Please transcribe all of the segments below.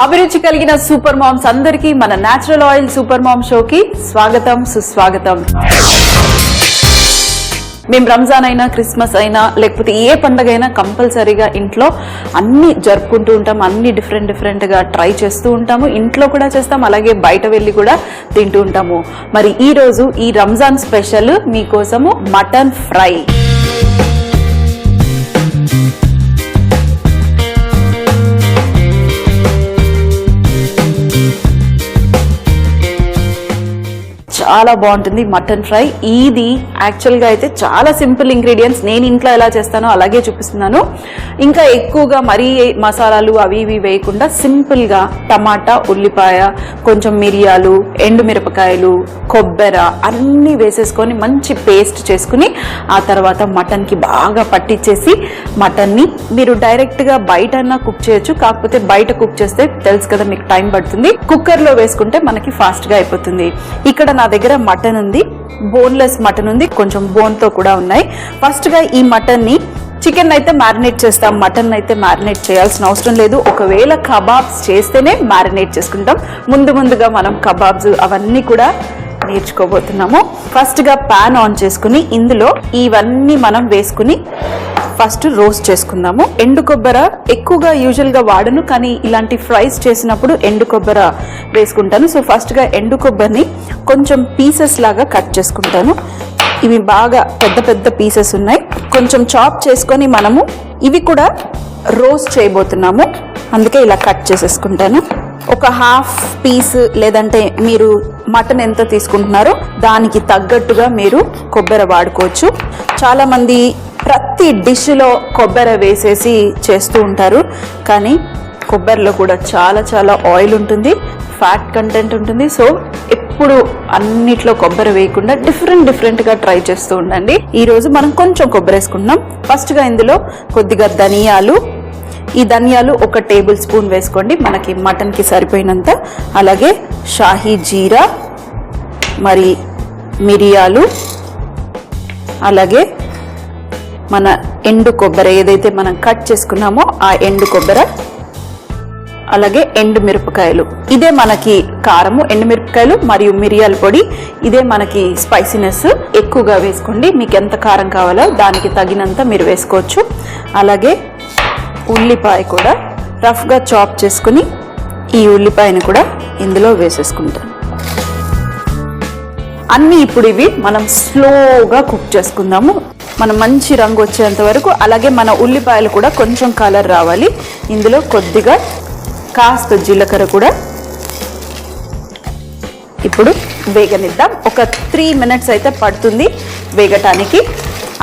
అభిరుచి కలిగిన super moms అందరికీ మన న్యాచురల్ ఆయిల్ సూపర్ మామ్ షోకి స్వాగతం సుస్వాగతం. మేము రంజాన్ అయినా క్రిస్మస్ అయినా లేకపోతే ఏ పండుగ అయినా కంపల్సరీగా ఇంట్లో అన్ని జరుపుకుంటూ ఉంటాం. అన్ని డిఫరెంట్గా ట్రై చేస్తూ ఉంటాము. ఇంట్లో కూడా చేస్తాం, అలాగే బయట వెళ్ళి కూడా తింటూ ఉంటాము. మరి ఈ రోజు ఈ రంజాన్ స్పెషల్ మీకోసము మటన్ ఫ్రై. చాలా బాగుంటుంది మటన్ ఫ్రై. ఇది యాక్చువల్గా అయితే చాలా సింపుల్ ఇంగ్రీడియంట్స్. నేను ఇంట్లో ఎలా చేస్తానో అలాగే చూపిస్తున్నాను. ఇంకా ఎక్కువగా మరీ మసాలాలు అవి ఇవి వేయకుండా సింపుల్గా టమాటా, ఉల్లిపాయ, కొంచెం మిరియాలు, ఎండుమిరపకాయలు, కొబ్బెర అన్నీ వేసేసుకొని మంచి పేస్ట్ చేసుకుని ఆ తర్వాత మటన్కి బాగా పట్టించేసి మటన్ని మీరు డైరెక్ట్గా బయట కుక్ చేయొచ్చు. కాకపోతే బయట కుక్ చేస్తే తెలుసు కదా మీకు టైం పడుతుంది. కుక్కర్లో వేసుకుంటే మనకి ఫాస్ట్గా అయిపోతుంది. ఇక్కడ నా దగ్గర మటన్ ఉంది, బోన్లెస్ మటన్ ఉంది, కొంచెం బోన్తో కూడా ఉన్నాయి. ఫస్ట్గా ఈ మటన్ని, చికెన్ అయితే మ్యారినేట్ చేస్తాం, మటన్ అయితే మ్యారినేట్ చేయాల్సిన అవసరం లేదు. ఒకవేళ కబాబ్స్ చేస్తేనే మ్యారినేట్ చేసుకుంటాం. ముందుగా మనం కబాబ్స్ అవన్నీ కూడా నేర్చుకోబోతున్నాము. ఫస్ట్గా ప్యాన్ ఆన్ చేసుకుని ఇందులో ఇవన్నీ మనం వేసుకుని ఫస్ట్ రోస్ట్ చేసుకుందాము. ఎండు కొబ్బర ఎక్కువగా యూజువల్గా వాడను, కానీ ఇలాంటి ఫ్రైస్ చేసినప్పుడు ఎండు కొబ్బర వేసుకుంటాను. సో ఫస్ట్గా ఎండు కొబ్బరిని కొంచెం పీసెస్ లాగా కట్ చేసుకుంటాను. ఇవి బాగా పెద్ద పీసెస్ ఉన్నాయి. కొంచెం చాప్ చేసుకొని మనము ఇవి కూడా రోస్ట్ చేయబోతున్నాము. అందుకే ఇలా కట్ చేసేసుకుంటాను. ఒక హాఫ్ పీస్ లేదంటే మీరు మటన్ ఎంత తీసుకుంటున్నారో దానికి తగ్గట్టుగా మీరు కొబ్బరి వాడుకోవచ్చు. చాలామంది ప్రతి డిష్లో కొబ్బరి వేసేసి చేస్తూ ఉంటారు, కానీ కొబ్బరిలో కూడా చాలా ఆయిల్ ఉంటుంది, ఫ్యాట్ కంటెంట్ ఉంటుంది. సో ఎప్పుడు అన్నిట్లో కొబ్బరి వేయకుండా డిఫరెంట్గా ట్రై చేస్తూ ఉండండి. ఈరోజు మనం కొంచెం కొబ్బరి వేసుకుంటున్నాం. ఫస్ట్గా ఇందులో కొద్దిగా ధనియాలు, ఈ ధనియాలు ఒక టేబుల్ స్పూన్ వేసుకోండి మనకి మటన్కి సరిపోయినంత. అలాగే షాహీ జీరా, మరి మిరియాలు, అలాగే మన ఎండు కొబ్బరి ఏదైతే మనం కట్ చేసుకున్నామో ఆ ఎండు కొబ్బరి, అలాగే ఎండు మిరపకాయలు. ఇదే మనకి కారము, ఎండు మిరపకాయలు మరియు మిరియాల పొడి. ఇదే మనకి స్పైసీనెస్. ఎక్కువగా వేసుకోండి, మీకు ఎంత కారం కావాలో దానికి తగినంత మీరు వేసుకోవచ్చు. అలాగే ఉల్లిపాయ కూడా రఫ్గా చాప్ చేసుకుని ఈ ఉల్లిపాయను కూడా ఇందులో వేసేసుకుంటాం. అన్నీ ఇప్పుడు ఇవి మనం స్లోగా కుక్ చేసుకుందాము. మనం మంచి రంగు వచ్చేంత వరకు. అలాగే మన ఉల్లిపాయలు కూడా కొంచెం కలర్ రావాలి. ఇందులో కొద్దిగా కాస్త జీలకర్ర కూడా ఇప్పుడు వేగనిద్దాం. ఒక 3 minutes అయితే పడుతుంది వేగటానికి.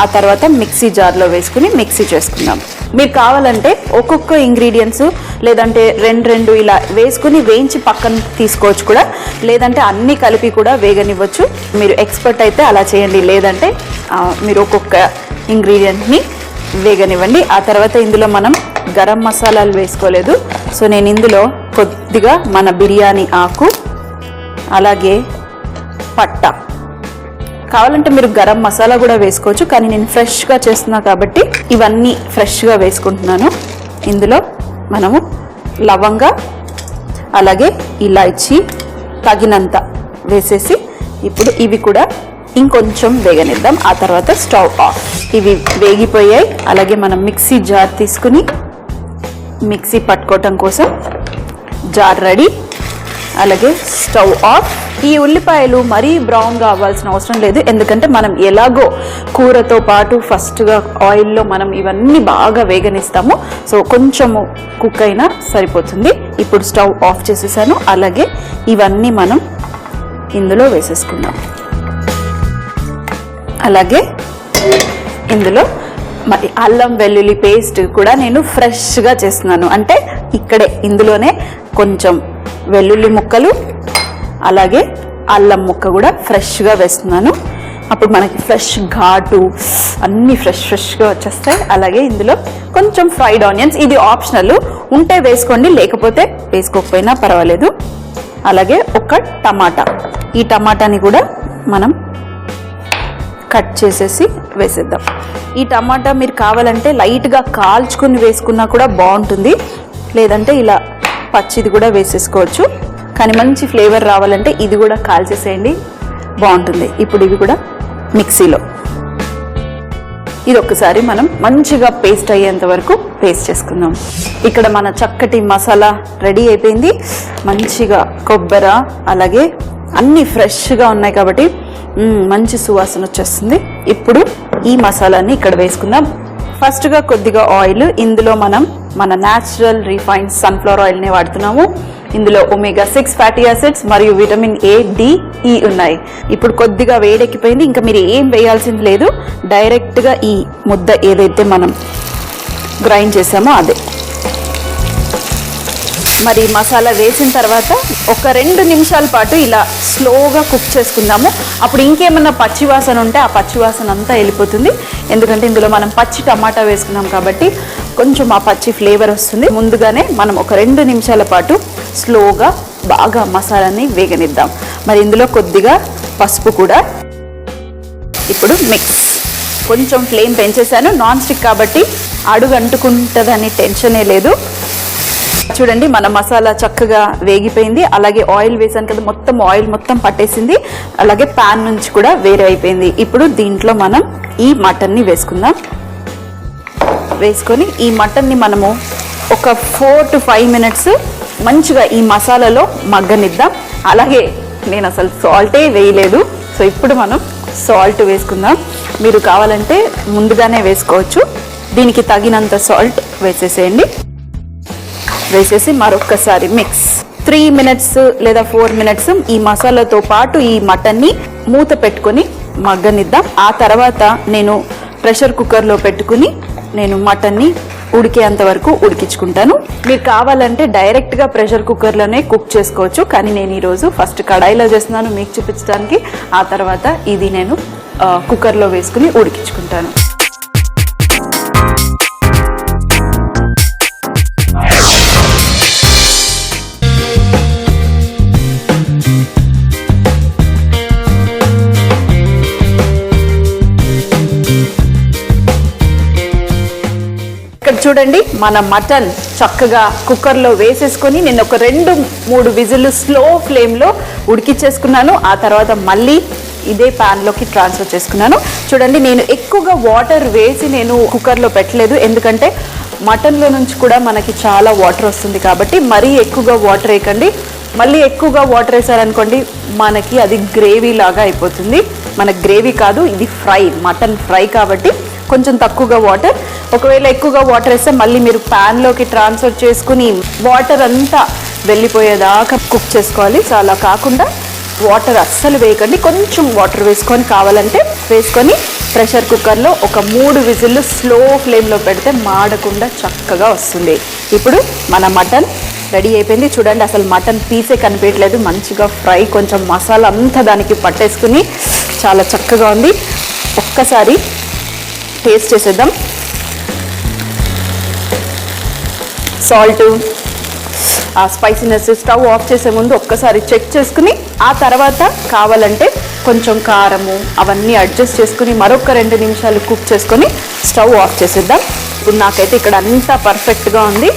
ఆ తర్వాత మిక్సీ జార్లో వేసుకుని మిక్సీ చేసుకుందాం. మీరు కావాలంటే ఒక్కొక్క ఇంగ్రీడియంట్స్ లేదంటే రెండు ఇలా వేసుకుని వేయించి పక్కన తీసుకోవచ్చు కూడా, లేదంటే అన్నీ కలిపి కూడా వేగనివ్వచ్చు. మీరు ఎక్స్పర్ట్ అయితే అలా చేయండి, లేదంటే మీరు ఒక్కొక్క ఇంగ్రీడియంట్ని వేగనివ్వండి. ఆ తర్వాత ఇందులో మనం గరం మసాలాలు వేసుకోలేదు. సో నేను ఇందులో కొద్దిగా మన బిర్యానీ ఆకు, అలాగే పట్టా, కావాలంటే మీరు గరం మసాలా కూడా వేసుకోవచ్చు, కానీ నేను ఫ్రెష్గా చేస్తున్నా కాబట్టి ఇవన్నీ ఫ్రెష్గా వేసుకుంటున్నాను. ఇందులో మనము లవంగ, అలాగే ఇలాచీ తగినంత వేసేసి ఇప్పుడు ఇవి కూడా ఇంకొంచెం వేగనిద్దాం. ఆ తర్వాత స్టవ్ ఆఫ్. ఇవి వేగిపోయాయి. అలాగే మనం మిక్సీ జార్ తీసుకుని మిక్సీ పట్టుకోవటం కోసం జార్ రెడీ. అలాగే స్టవ్ ఆఫ్. ఈ ఉల్లిపాయలు మరీ బ్రౌన్గా అవ్వాల్సిన అవసరం లేదు, ఎందుకంటే మనం ఎలాగో కూరతో పాటు ఫస్ట్గా ఆయిల్లో మనం ఇవన్నీ బాగా వేగనిస్తాము. సో కొంచెము కుక్ అయినా సరిపోతుంది. ఇప్పుడు స్టవ్ ఆఫ్ చేసేసాను. అలాగే ఇవన్నీ మనం ఇందులో వేసేసుకుందాం. అలాగే ఇందులో మరి అల్లం వెల్లుల్లి పేస్ట్ కూడా నేను ఫ్రెష్గా చేస్తున్నాను. అంటే ఇక్కడే ఇందులోనే కొంచెం వెల్లుల్లి ముక్కలు, అలాగే అల్లం ముక్క కూడా ఫ్రెష్గా వేస్తున్నాను. అప్పుడు మనకి ఫ్రెష్ ఘాటు అన్నీ ఫ్రెష్గా వచ్చేస్తాయి. అలాగే ఇందులో కొంచెం ఫ్రైడ్ ఆనియన్స్, ఇది ఆప్షనల్, ఉంటే వేసుకోండి, లేకపోతే వేసుకోకపోయినా పర్వాలేదు. అలాగే ఒక టమాటా, ఈ టమాటాని కూడా మనం కట్ చేసేసి వేసేద్దాం. ఈ టమాటా మీరు కావాలంటే లైట్గా కాల్చుకుని వేసుకున్నా కూడా బాగుంటుంది, లేదంటే ఇలా పచ్చిది కూడా వేసేసుకోవచ్చు, కానీ మంచి ఫ్లేవర్ రావాలంటే ఇది కూడా కాల్చేసేయండి, బాగుంటుంది. ఇప్పుడు ఇవి కూడా మిక్సీలో ఇది ఒక్కసారి మనం మంచిగా పేస్ట్ అయ్యేంత వరకు పేస్ట్ చేసుకుందాం. ఇక్కడ మన చక్కటి మసాలా రెడీ అయిపోయింది. మంచిగా కొబ్బరి అలాగే అన్నీ ఫ్రెష్గా ఉన్నాయి కాబట్టి మంచి సువాసన వచ్చేస్తుంది. ఇప్పుడు ఈ మసాలాని ఇక్కడ వేసుకుందాం. ఫస్ట్గా కొద్దిగా ఆయిల్, ఇందులో మనం మన న్యాచురల్ రిఫైన్డ్ సన్ఫ్లవర్ ఆయిల్ని వాడుతున్నాము. ఇందులో omega-6 ఫ్యాటీ యాసిడ్స్ మరియు విటమిన్ A, D, E ఉన్నాయి. ఇప్పుడు కొద్దిగా వేడెక్కిపోయింది, ఇంకా మీరు ఏం వేయాల్సింది లేదు. డైరెక్ట్గా ఈ ముద్ద ఏదైతే మనం గ్రైండ్ చేసామో అదే మరి మసాలా వేసిన తర్వాత ఒక 2 నిమిషాల పాటు ఇలా స్లోగా కుక్ చేసుకుందాము. అప్పుడు ఇంకేమన్నా పచ్చివాసన ఉంటే ఆ పచ్చివాసన అంతా వెళ్ళిపోతుంది. ఎందుకంటే ఇందులో మనం పచ్చి టమాటా వేసుకున్నాం కాబట్టి కొంచెం ఆ పచ్చి ఫ్లేవర్ వస్తుంది. ముందుగానే మనం ఒక 2 నిమిషాల పాటు స్లోగా బాగా మసాలాని వేగనిద్దాం. మరి ఇందులో కొద్దిగా పసుపు కూడా. ఇప్పుడు మిక్స్. కొంచెం ఫ్లేమ్ పెంచేసాను, నాన్ స్టిక్ కాబట్టి అడుగు అంటుకుంటుందని టెన్షనే లేదు. చూడండి మన మసాలా చక్కగా వేగిపోయింది. అలాగే ఆయిల్ వేసాను కదా, మొత్తం ఆయిల్ మొత్తం పట్టేసింది. అలాగే ప్యాన్ నుంచి కూడా వేరే అయిపోయింది. ఇప్పుడు దీంట్లో మనం ఈ మటన్ని వేసుకుందాం. వేసుకొని ఈ మటన్ని మనము ఒక 4 to 5 minutes మంచిగా ఈ మసాలాలో మగ్గనిద్దాం. అలాగే నేను అసలు సాల్టే వేయలేదు, సో ఇప్పుడు మనం సాల్ట్ వేసుకుందాం. మీరు కావాలంటే ముందుగానే వేసుకోవచ్చు. దీనికి తగినంత సాల్ట్ వేసేసేయండి. వేసేసి మరొక్కసారి మిక్స్. 3 minutes లేదా 4 minutes ఈ మసాలాతో పాటు ఈ మటన్ని మూత పెట్టుకొని మగ్గనిద్దాం. ఆ తర్వాత నేను ప్రెషర్ కుక్కర్లో పెట్టుకుని నేను మటన్ని ఉడికేంత వరకు ఉడికించుకుంటాను. మీరు కావాలంటే డైరెక్ట్గా ప్రెషర్ కుక్కర్లోనే కుక్ చేసుకోవచ్చు, కానీ నేను ఈరోజు ఫస్ట్ కడాయిలో చేస్తున్నాను మీకు చూపించడానికి. ఆ తర్వాత ఇది నేను కుక్కర్లో వేసుకుని ఉడికించుకుంటాను. చూడండి మన మటన్ చక్కగా కుక్కర్లో వేసేసుకొని నేను ఒక 2-3 విజిల్లు స్లో ఫ్లేమ్లో ఉడికించేసుకున్నాను. ఆ తర్వాత మళ్ళీ ఇదే ప్యాన్లోకి ట్రాన్స్ఫర్ చేసుకున్నాను. చూడండి నేను ఎక్కువగా వాటర్ వేసి నేను కుక్కర్లో పెట్టలేదు, ఎందుకంటే మటన్లో నుంచి కూడా మనకి చాలా వాటర్ వస్తుంది కాబట్టి మరీ ఎక్కువగా వాటర్ వేయకండి. మళ్ళీ ఎక్కువగా వాటర్ వేసారనుకోండి మనకి అది గ్రేవీ లాగా అయిపోతుంది. మన గ్రేవీ కాదు, ఇది ఫ్రై, మటన్ ఫ్రై కాబట్టి కొంచెం తక్కువగా వాటర్. ఒకవేళ ఎక్కువగా వాటర్ వేస్తే మళ్ళీ మీరు ప్యాన్లోకి ట్రాన్స్ఫర్ చేసుకుని వాటర్ అంతా వెళ్ళిపోయేదాకా కుక్ చేసుకోవాలి. సో అలా కాకుండా వాటర్ అస్సలు వేయకండి, కొంచెం వాటర్ వేసుకొని కావాలంటే వేసుకొని ప్రెషర్ కుక్కర్లో ఒక 3 విజిల్లు స్లో ఫ్లేమ్లో పెడితే మాడకుండా చక్కగా వస్తుంది. ఇప్పుడు మన మటన్ రెడీ అయిపోయింది. చూడండి అసలు మటన్ పీసే కనిపించట్లేదు, మంచిగా ఫ్రై, కొంచెం మసాలా అంతా దానికి పట్టేసుకుని చాలా చక్కగా ఉంది. ఒక్కసారి టేస్ట్ చేసేద్దాం. సాల్ట్, ఆ స్పైసీనెస్ స్టవ్ ఆఫ్ చేసే ముందు ఒక్కసారి చెక్ చేసుకుని ఆ తర్వాత కావాలంటే కొంచెం కారము అవన్నీ అడ్జస్ట్ చేసుకుని మరొక 2 నిమిషాలు కుక్ చేసుకొని స్టవ్ ఆఫ్ చేసేద్దాం. ఇప్పుడు నాకైతే ఇక్కడ అంతా పర్ఫెక్ట్గా ఉంది.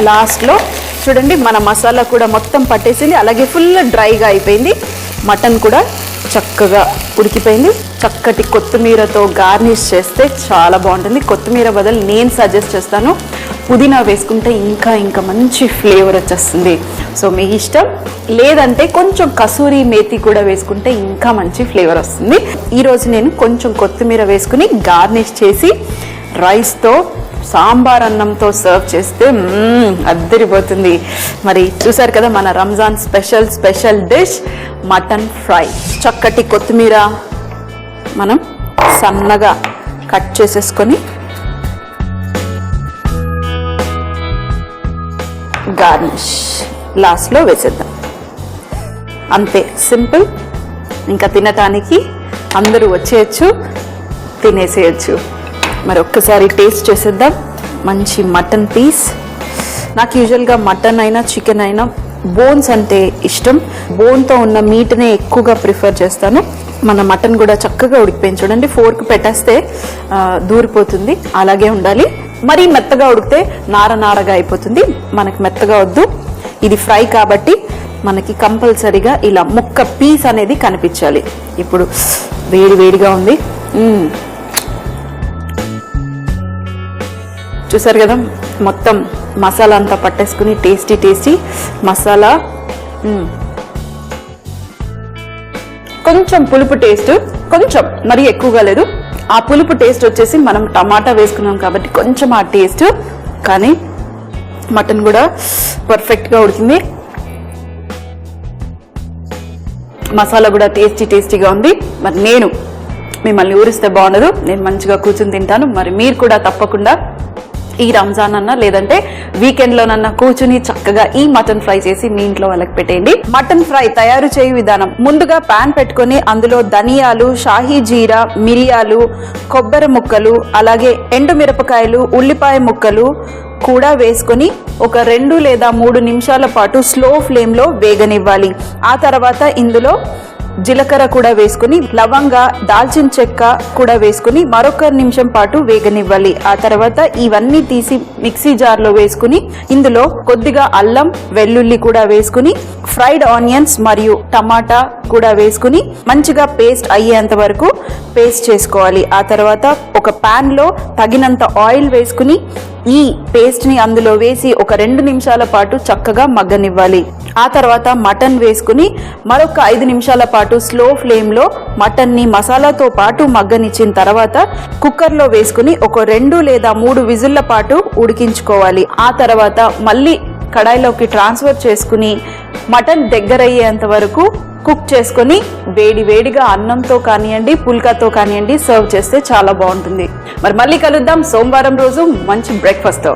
లాస్ట్లో చూడండి మన మసాలా కూడా మొత్తం పట్టేసింది, అలాగే ఫుల్ డ్రైగా అయిపోయింది. మటన్ కూడా చక్కగా ఉడికిపోయింది. చక్కటి కొత్తిమీరతో గార్నిష్ చేస్తే చాలా బాగుంటుంది. కొత్తిమీర బదులు నేను సజెస్ట్ చేస్తాను పుదీనా వేసుకుంటే ఇంకా మంచి ఫ్లేవర్ వచ్చేస్తుంది. సో మీ ఇష్టం, లేదంటే కొంచెం కసూరి మేతి కూడా వేసుకుంటే ఇంకా మంచి ఫ్లేవర్ వస్తుంది. ఈరోజు నేను కొంచెం కొత్తిమీర వేసుకుని గార్నిష్ చేసి రైస్తో సాంబార్ అన్నంతో సర్వ్ చేస్తే అద్దరిపోతుంది. మరి చూసారు కదా మన Ramzan special dish mutton fry. చక్కటి కొత్తిమీర మనం సన్నగా కట్ చేసేసుకొని గార్నిష్ లాస్ట్లో వేసేద్దాం. అంతే, సింపుల్. ఇంకా తినటానికి అందరూ వచ్చేయచ్చు, తినేసేయచ్చు. మరి ఒక్కసారి టేస్ట్ చేసేద్దాం. మంచి మటన్ పీస్. నాకు యూజువల్గా మటన్ అయినా చికెన్ అయినా బోన్స్ అంటే ఇష్టం. బోన్తో ఉన్న మీట్నే ఎక్కువగా ప్రిఫర్ చేస్తాను. మన మటన్ కూడా చక్కగా ఉడికిపోయింది. చూడండి ఫోర్క్ పెట్టేస్తే దూరిపోతుంది, అలాగే ఉండాలి. మరీ మెత్తగా ఉడికితే నారగా అయిపోతుంది. మనకు మెత్తగా వద్దు. ఇది ఫ్రై కాబట్టి మనకి కంపల్సరీగా ఇలా ముక్క పీస్ అనేది కనిపించాలి. ఇప్పుడు వేడిగా ఉంది. చూసారు కదా, మొత్తం మసాలా అంతా పట్టేసుకుని టేస్టీ మసాలా. కొంచెం పులుపు టేస్ట్, కొంచెం మరీ ఎక్కువగా లేదు. ఆ పులుపు టేస్ట్ వచ్చేసి మనం టమాటా వేసుకున్నాం కాబట్టి కొంచెం ఆ టేస్ట్, కానీ మటన్ కూడా పర్ఫెక్ట్గా ఉడికింది. మసాలా కూడా టేస్టీగా ఉంది. మరి నేను మిమ్మల్ని ఊరిస్తే బాగుండదు, నేను మంచిగా కూర్చుని తింటాను. మరి మీరు కూడా తప్పకుండా ఈ రంజాన్ అన్నా లేదంటే వీకెండ్లోనన్నా కూర్చుని చక్కగా ఈ మటన్ ఫ్రై చేసి మీ ఇంట్లో వాళ్ళకి పెట్టేయండి. మటన్ ఫ్రై తయారు చేయు విధానం: ముందుగా పాన్ పెట్టుకొని అందులో ధనియాలు, షాహీ జీరా, మిరియాలు, కొబ్బరి ముక్కలు, అలాగే ఎండు మిరపకాయలు, ఉల్లిపాయ ముక్కలు కూడా వేసుకొని ఒక 2 లేదా 3 నిమిషాల పాటు స్లో ఫ్లేమ్లో వేగనివ్వాలి. ఆ తర్వాత ఇందులో జీలకర్ర కూడా వేసుకుని, లవంగ, దాల్చిన చెక్క కూడా వేసుకుని మరొక నిమిషం పాటు వేగనివ్వాలి. ఆ తర్వాత ఇవన్నీ తీసి మిక్సీ జార్లో వేసుకుని ఇందులో కొద్దిగా అల్లం, వెల్లుల్లి కూడా వేసుకుని, ఫ్రైడ్ ఆనియన్స్ మరియు టమాటా కూడా వేసుకుని మంచిగా పేస్ట్ అయ్యేంత వరకు పేస్ట్ చేసుకోవాలి. ఆ తర్వాత ఒక పాన్ లో తగినంత ఆయిల్ వేసుకుని ఈ పేస్ట్ ని అందులో వేసి ఒక 2 నిమిషాల పాటు చక్కగా మగ్గనివ్వాలి. ఆ తర్వాత మటన్ వేసుకుని మరొక 5 నిమిషాల పాటు స్లో ఫ్లేమ్ లో మటన్ ని మసాలాతో పాటు మగ్గనిచ్చిన తర్వాత కుక్కర్ లో వేసుకుని ఒక 2 లేదా 3 విజిల్ల పాటు ఉడికించుకోవాలి. ఆ తర్వాత మళ్ళీ కడాయిలోకి ట్రాన్స్ఫర్ చేసుకుని మటన్ దగ్గరయ్యేంత వరకు కుక్ చేసుకొని వేడిగా అన్నంతో కానివ్వండి, పుల్కాతో కానివ్వండి సర్వ్ చేస్తే చాలా బాగుంటుంది. మరి మళ్ళీ కలుద్దాం సోమవారం రోజు మంచి బ్రేక్ఫాస్ట్ తో.